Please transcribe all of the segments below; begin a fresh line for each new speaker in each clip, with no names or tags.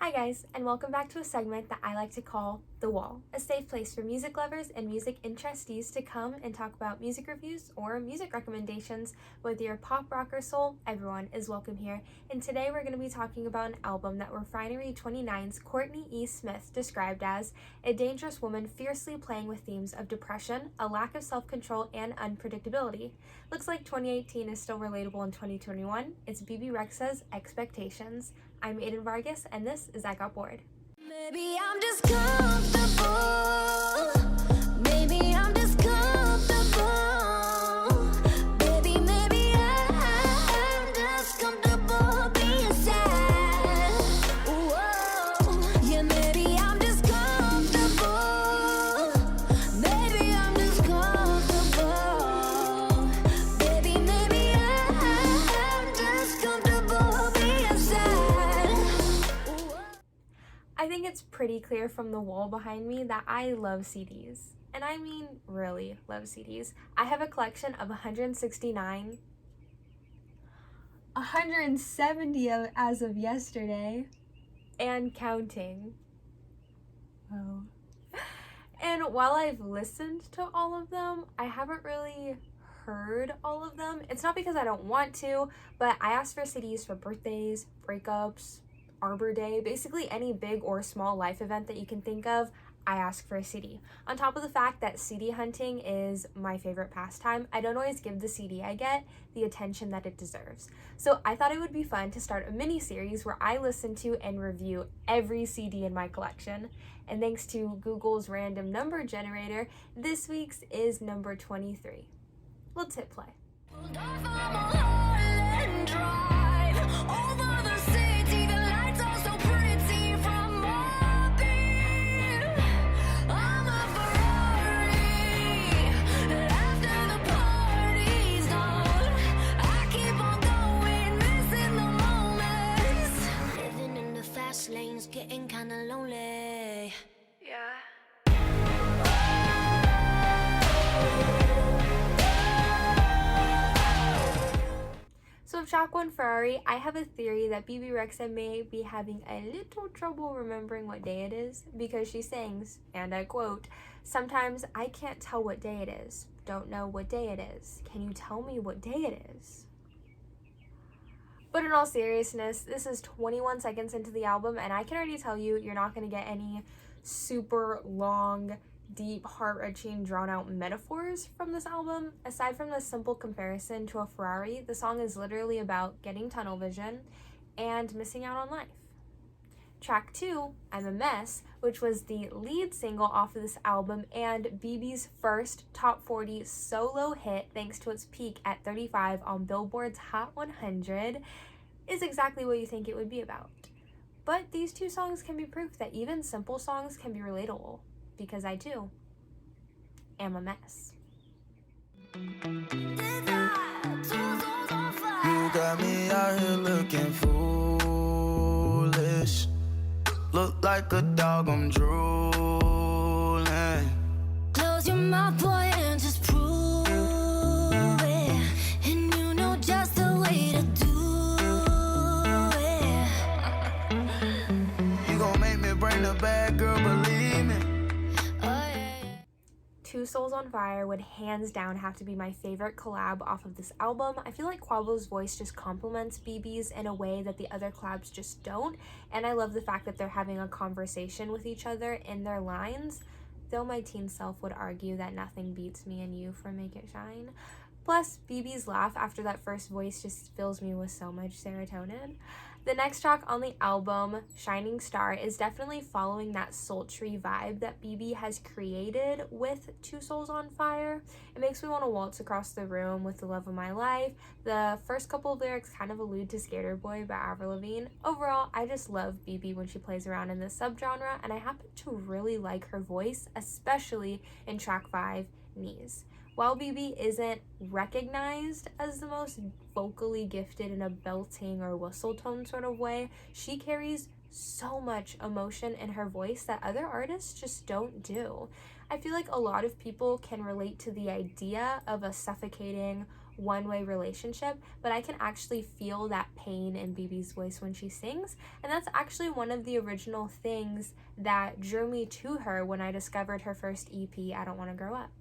Hi guys, and welcome back to a segment that I like to call The Wall, a safe place for music lovers and music interestees to come and talk about music reviews or music recommendations. Whether you're pop, rock, or soul, everyone is welcome here. And today we're going to be talking about an album that Refinery 29's Courtney E. Smith described as a dangerous woman fiercely playing with themes of depression, a lack of self-control, and unpredictability. Looks like 2018 is still relatable in 2021. It's Bebe Rexha's Expectations. I'm Aiden Vargas, and this is I Got Bored.
Maybe I'm just comfortable. Maybe I'm just comfortable. Maybe I'm just comfortable being sad. Whoa. Yeah, maybe I'm just comfortable. Maybe I'm just comfortable. Maybe I'm just comfortable being sad.
I think it's pretty clear from the wall behind me that I love CDs. And I mean really love CDs. I have a collection of 169, 170 as of yesterday, and counting. Oh. And while I've listened to all of them, I haven't really heard all of them. It's not because I don't want to, but I asked for CDs for birthdays, breakups, Arbor Day, basically any big or small life event that you can think of, I ask for a CD. On top of the fact that CD hunting is my favorite pastime, I don't always give the CD I get the attention that it deserves. So I thought it would be fun to start a mini series where I listen to and review every CD in my collection. And thanks to Google's random number generator, this week's is number 23. Let's hit play.
Lanes getting kinda lonely. Yeah.
So with Track 1 Ferrari, I have a theory that Bebe Rexha may be having a little trouble remembering what day it is because she sings, and I quote, "Sometimes I can't tell what day it is. Don't know what day it is. Can you tell me what day it is?" But in all seriousness, this is 21 seconds into the album, and I can already tell you, you're not going to get any super long, deep, heart-wrenching, drawn-out metaphors from this album. Aside from the simple comparison to a Ferrari, the song is literally about getting tunnel vision and missing out on life. Track 2, I'm a Mess, which was the lead single off of this album and Bebe's first top 40 solo hit thanks to its peak at 35 on Billboard's Hot 100, is exactly what you think it would be about. But these two songs can be proof that even simple songs can be relatable, because I too am a mess.
You got me out here looking foolish. Look like a dog, I'm drooling.
Close your mouth, boy, and just prove it. And you know just the way to do it.
You gon' make me bring the bad girl, believe me.
Two Souls on Fire would hands down have to be my favorite collab off of this album. I feel like Quavo's voice just complements Bebe's in a way that the other collabs just don't, and I love the fact that they're having a conversation with each other in their lines, though my teen self would argue that nothing beats me and you for Make It Shine. Plus, Bebe's laugh after that first voice just fills me with so much serotonin. The next track on the album, Shining Star, is definitely following that sultry vibe that Bebe has created with Two Souls on Fire. It makes me want to waltz across the room with the love of my life. The first couple of lyrics kind of allude to Skater Boy by Avril Lavigne. Overall, I just love Bebe when she plays around in this subgenre, and I happen to really like her voice, especially in track 5, Knees. While Bebe isn't recognized as the most vocally gifted in a belting or whistle tone sort of way, she carries so much emotion in her voice that other artists just don't do. I feel like a lot of people can relate to the idea of a suffocating one-way relationship, but I can actually feel that pain in Bebe's voice when she sings, and that's actually one of the original things that drew me to her when I discovered her first EP, I Don't Want to Grow Up.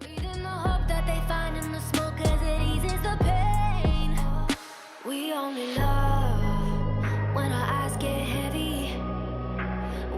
Reading the hope that they find in the smoke, 'cause it eases the pain. We only love when our eyes get heavy.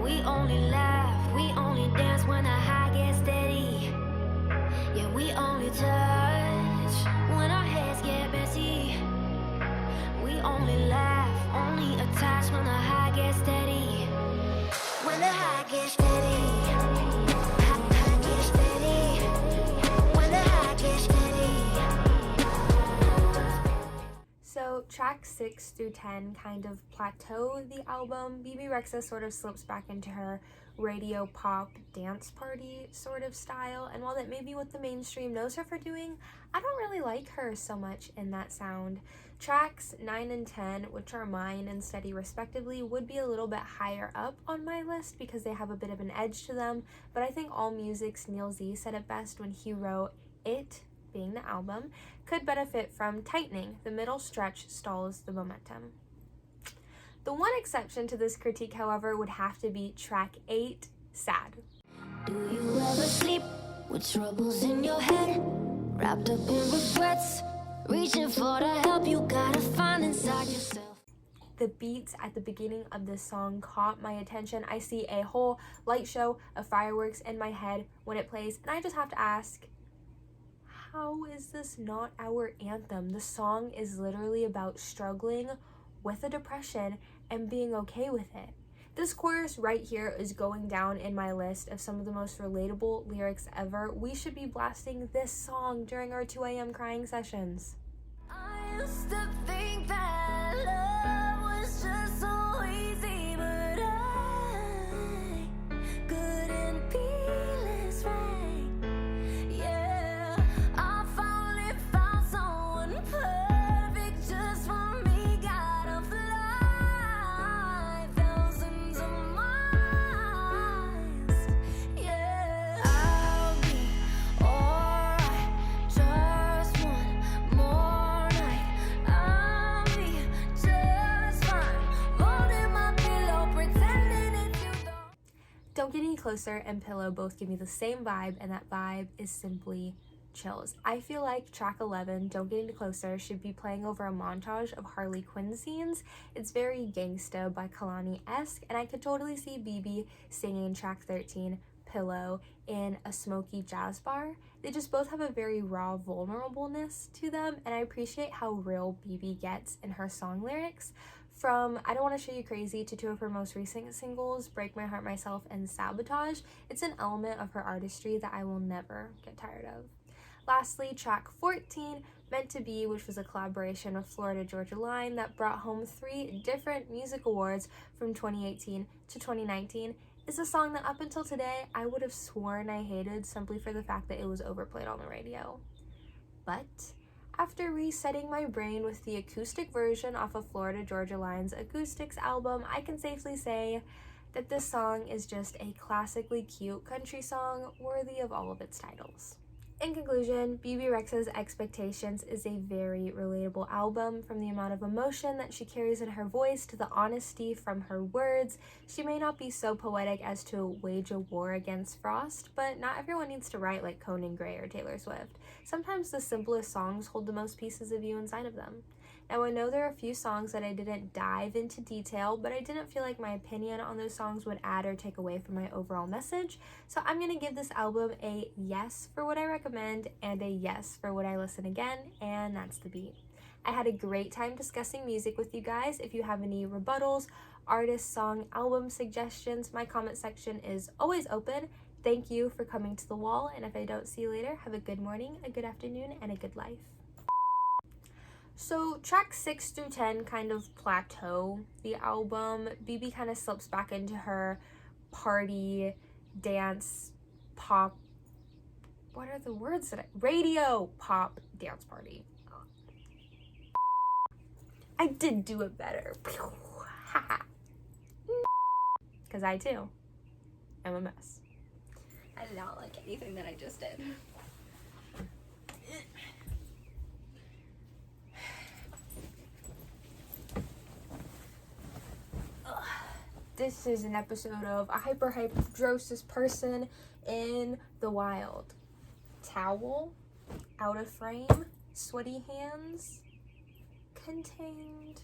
We only laugh, we only dance when the high gets steady. Yeah, we only touch when our heads get messy. We only laugh, only attach when the high gets steady. When the high gets steady. High gets steady. When the high gets steady.
So tracks 6 through 10 kind of plateau the album. Bebe Rexha sort of slips back into her radio pop dance party sort of style, and while that may be what the mainstream knows her for doing, I don't really like her so much in that sound. Tracks 9 and 10, which are mine and Steady respectively, would be a little bit higher up on my list because they have a bit of an edge to them, but I think AllMusic's Neil Z said it best when he wrote, "It, being the album, could benefit from tightening. The middle stretch stalls the momentum." The one exception to this critique, however, would have to be track 8, Sad.
Do you ever sleep with troubles in your head, wrapped up in regrets, reaching for the help you gotta find inside yourself?
The beats at the beginning of this song caught my attention. I see a whole light show of fireworks in my head when it plays, and I just have to ask, how is this not our anthem? The song is literally about struggling with a depression and being okay with it. This chorus right here is going down in my list of some of the most relatable lyrics ever. We should be blasting this song during our 2 a.m. crying sessions.
I used to think that love was just so easy, but I couldn't be less right. Yeah, I finally found someone perfect just for me. Gotta fly thousands of miles. Yeah, I'll be alright. Just one more night. I'll be just fine. Holding my pillow, pretending it's you though.
Don't Get Any Closer and Pillow both give me the same vibe, and that vibe is simply chills. I feel like track 11, Don't Get Any Closer, should be playing over a montage of Harley Quinn scenes. It's very Gangsta by Kalani-esque, and I could totally see Bebe singing track 13, Pillow, in a smoky jazz bar. They just both have a very raw vulnerableness to them, and I appreciate how real Bebe gets in her song lyrics. From I Don't Want to Show You Crazy to 2 of her most recent singles, Break My Heart Myself and Sabotage, it's an element of her artistry that I will never get tired of. Lastly, track 14, Meant to Be, which was a collaboration with Florida Georgia Line that brought home 3 different music awards from 2018 to 2019, is a song that up until today I would have sworn I hated simply for the fact that it was overplayed on the radio. But after resetting my brain with the acoustic version off of Florida Georgia Line's Acoustics album, I can safely say that this song is just a classically cute country song worthy of all of its titles. In conclusion, Bebe Rexha's Expectations is a very relatable album. From the amount of emotion that she carries in her voice to the honesty from her words. She may not be so poetic as to wage a war against frost, but not everyone needs to write like Conan Gray or Taylor Swift. Sometimes the simplest songs hold the most pieces of you inside of them. Now, I know there are a few songs that I didn't dive into detail, but I didn't feel like my opinion on those songs would add or take away from my overall message, so I'm going to give this album a yes for what I recommend and a yes for what I listen again, and that's the beat. I had a great time discussing music with you guys. If you have any rebuttals, artist, song, album suggestions, my comment section is always open. Thank you for coming to the wall, and if I don't see you later, have a good morning, a good afternoon, and a good life. So tracks 6 through 10 kind of plateau the album. Bebe kind of slips back into her party, dance, pop, what are the words that radio pop dance party. I did do it better. Because I too am a mess. I did not like anything that I just did. This is an episode of a hyperhidrosis person in the wild. Towel, out of frame, sweaty hands, contained.